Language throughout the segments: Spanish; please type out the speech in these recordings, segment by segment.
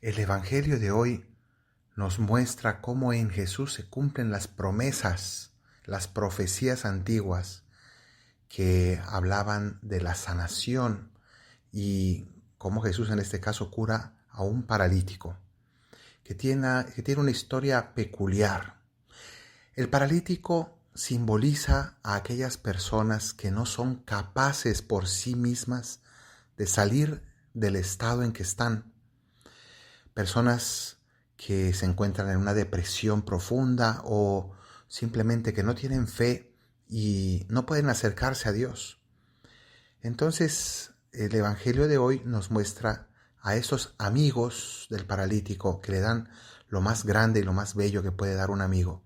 El Evangelio de hoy nos muestra cómo en Jesús se cumplen las promesas, las profecías antiguas que hablaban de la sanación y cómo Jesús en este caso cura a un paralítico que tiene una historia peculiar. El paralítico simboliza a aquellas personas que no son capaces por sí mismas de salir del estado en que están. Personas que se encuentran en una depresión profunda o simplemente que no tienen fe y no pueden acercarse a Dios. Entonces, el Evangelio de hoy nos muestra a esos amigos del paralítico que le dan lo más grande y lo más bello que puede dar un amigo.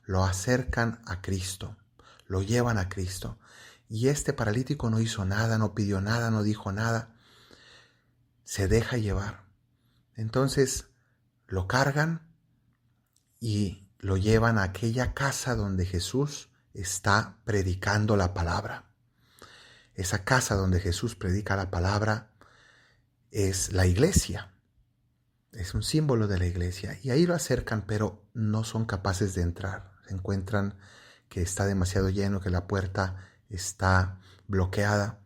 Lo acercan a Cristo, lo llevan a Cristo. Y este paralítico no hizo nada, no pidió nada, no dijo nada. Se deja llevar. Entonces lo cargan y lo llevan a aquella casa donde Jesús está predicando la palabra. Esa casa donde Jesús predica la palabra es la iglesia. Es un símbolo de la iglesia. Y ahí lo acercan, pero no son capaces de entrar. Se encuentran que está demasiado lleno, que la puerta está bloqueada.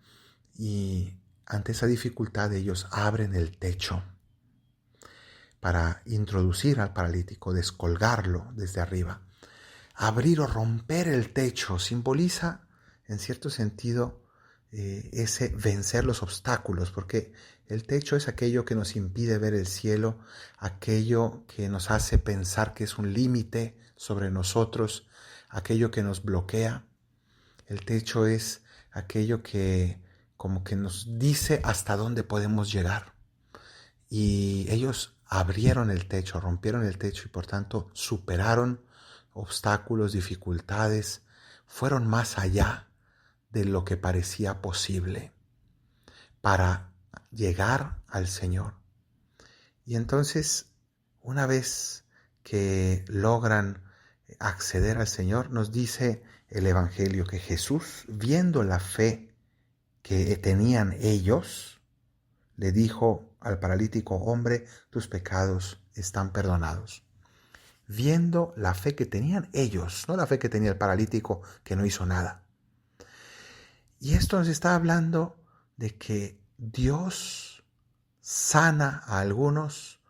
Y ante esa dificultad ellos abren el techo para introducir al paralítico, descolgarlo desde arriba. Abrir o romper el techo simboliza, en cierto sentido, ese vencer los obstáculos, porque el techo es aquello que nos impide ver el cielo, aquello que nos hace pensar que es un límite sobre nosotros, aquello que nos bloquea. El techo es aquello que como que nos dice hasta dónde podemos llegar. Y ellos abrieron el techo, rompieron el techo y por tanto superaron obstáculos, dificultades, fueron más allá de lo que parecía posible para llegar al Señor. Y entonces, una vez que logran acceder al Señor, nos dice el Evangelio que Jesús, viendo la fe que tenían ellos, le dijo al paralítico: hombre, tus pecados están perdonados. Viendo la fe que tenían ellos, no la fe que tenía el paralítico que no hizo nada. Y esto nos está hablando de que Dios sana a algunos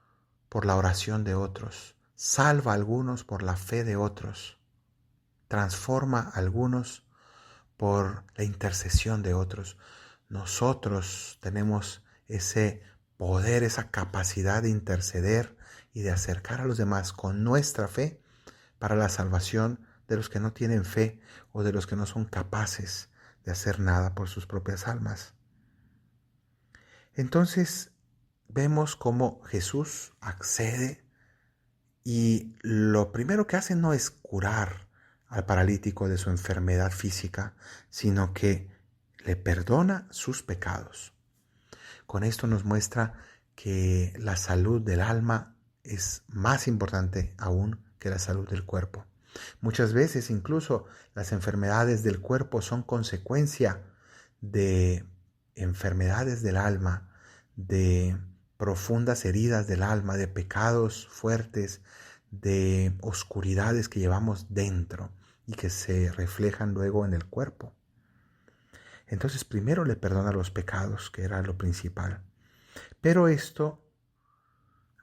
por la oración de otros, salva a algunos por la fe de otros, transforma a algunos por la intercesión de otros. Nosotros tenemos ese poder, esa capacidad de interceder y de acercar a los demás con nuestra fe para la salvación de los que no tienen fe o de los que no son capaces de hacer nada por sus propias almas. Entonces vemos cómo Jesús accede y lo primero que hace no es curar al paralítico de su enfermedad física, sino que le perdona sus pecados. Con esto nos muestra que la salud del alma es más importante aún que la salud del cuerpo. Muchas veces incluso las enfermedades del cuerpo son consecuencia de enfermedades del alma, de profundas heridas del alma, de pecados fuertes, de oscuridades que llevamos dentro y que se reflejan luego en el cuerpo. Entonces primero le perdona los pecados, que era lo principal. Pero esto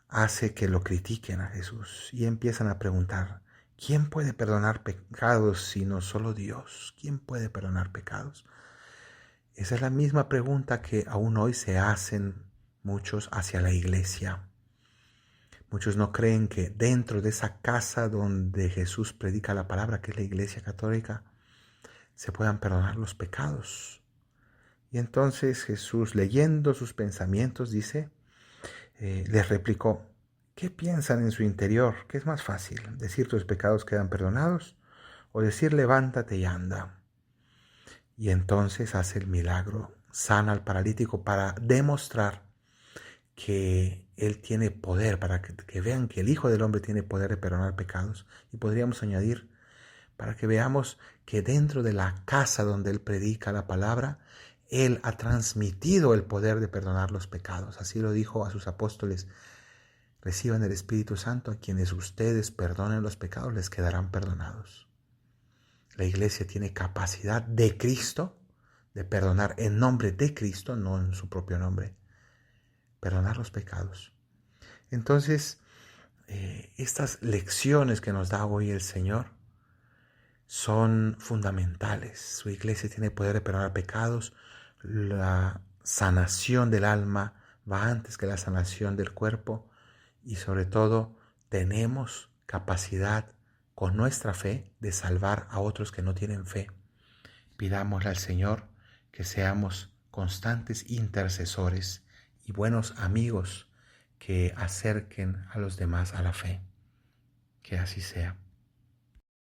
hace que lo critiquen a Jesús y empiezan a preguntar: ¿quién puede perdonar pecados sino solo Dios? ¿Quién puede perdonar pecados? Esa es la misma pregunta que aún hoy se hacen muchos hacia la iglesia. Muchos no creen que dentro de esa casa donde Jesús predica la palabra, que es la Iglesia Católica, se puedan perdonar los pecados. Y entonces Jesús, leyendo sus pensamientos, les replicó: ¿qué piensan en su interior? ¿Qué es más fácil? ¿Decir tus pecados quedan perdonados? ¿O decir levántate y anda? Y entonces hace el milagro, sana al paralítico para demostrar que Él tiene poder, para que vean que el Hijo del Hombre tiene poder de perdonar pecados. Y podríamos añadir, para que veamos que dentro de la casa donde Él predica la palabra, Él ha transmitido el poder de perdonar los pecados. Así lo dijo a sus apóstoles: reciban el Espíritu Santo, a quienes ustedes perdonen los pecados, les quedarán perdonados. La iglesia tiene capacidad de Cristo, de perdonar en nombre de Cristo, no en su propio nombre, perdonar los pecados. Entonces, estas lecciones que nos da hoy el Señor son fundamentales. Su iglesia tiene poder de perdonar pecados. La sanación del alma va antes que la sanación del cuerpo. Y sobre todo, tenemos capacidad con nuestra fe de salvar a otros que no tienen fe. Pidámosle al Señor que seamos constantes intercesores y buenos amigos que acerquen a los demás a la fe. Que así sea.